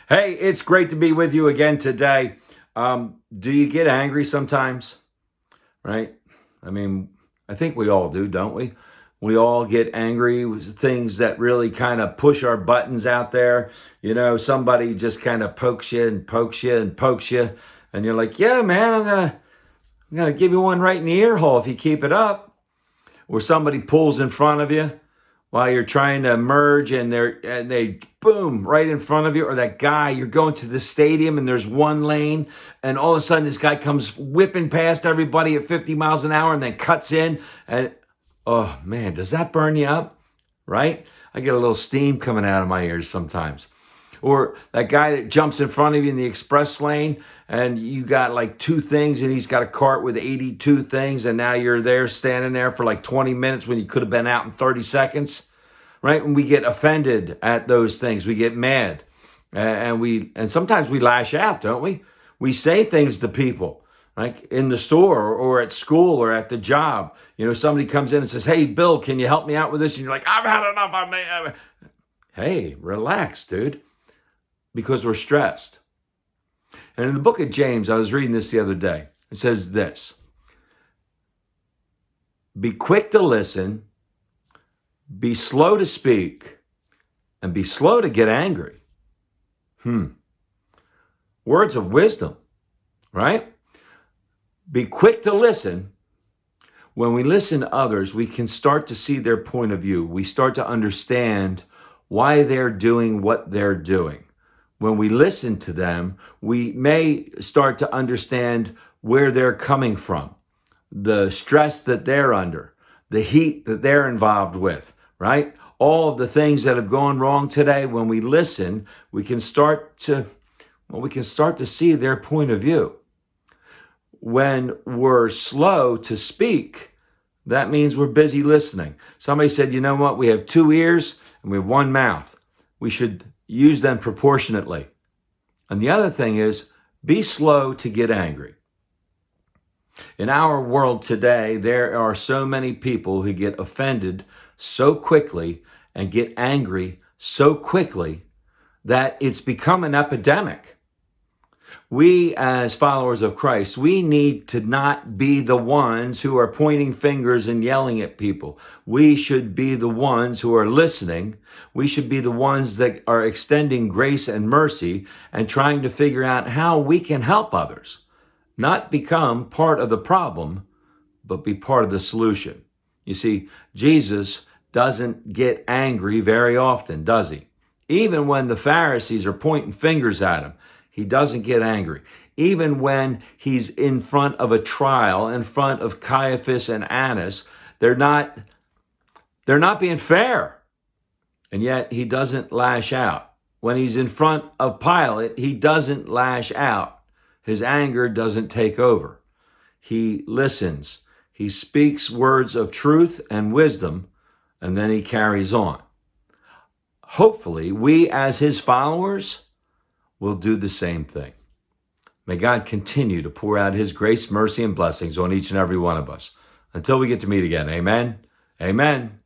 Hey, it's great to be with you again today. Do you get angry sometimes? Right? I mean, I think we all do, don't we? We all get angry with things that really kind of push our buttons out there. Somebody just kind of pokes you and pokes you and pokes you, and you're like, "Yeah, man, I'm gonna give you one right in the ear hole if you keep it up." Or somebody pulls in front of you while you're trying to merge and they boom right in front of you, or that guy, you're going to the stadium and there's one lane and all of a sudden this guy comes whipping past everybody at 50 miles an hour and then cuts in, and oh man, does that burn you up? Right? I get a little steam coming out of my ears sometimes. Or that guy that jumps in front of you in the express lane and you got like two things and he's got a cart with 82 things, and now you're there standing there for like 20 minutes when you could have been out in 30 seconds, right? When we get offended at those things, we get mad, and sometimes we lash out, don't we? We say things to people like in the store or at school or at the job. Somebody comes in and says, "Hey, Bill, can you help me out with this?" And you're like, "I've had enough. Hey, relax, dude, because we're stressed. And in the book of James, I was reading this the other day. It says this: be quick to listen, be slow to speak, and be slow to get angry. Words of wisdom, right? Be quick to listen. When we listen to others, we can start to see their point of view. We start to understand why they're doing what they're doing. When we listen to them, we may start to understand where they're coming from, the stress that they're under, the heat that they're involved with, right? All of the things that have gone wrong today. When we listen, we can start to see their point of view. When we're slow to speak, that means we're busy listening. Somebody said, "You know what? We have two ears and we have one mouth. We should use them proportionately." And the other thing is, be slow to get angry. In our world today, there are so many people who get offended so quickly and get angry so quickly that it's become an epidemic. We, as followers of Christ, we need to not be the ones who are pointing fingers and yelling at people. We should be the ones who are listening. We should be the ones that are extending grace and mercy and trying to figure out how we can help others. Not become part of the problem, but be part of the solution. You see, Jesus doesn't get angry very often, does he? Even when the Pharisees are pointing fingers at him, he doesn't get angry. Even when he's in front of a trial, in front of Caiaphas and Annas, they're not being fair. And yet he doesn't lash out. When he's in front of Pilate, he doesn't lash out. His anger doesn't take over. He listens. He speaks words of truth and wisdom, and then he carries on. Hopefully, we as his followers will do the same thing. May God continue to pour out his grace, mercy, and blessings on each and every one of us. Until we get to meet again, amen. Amen.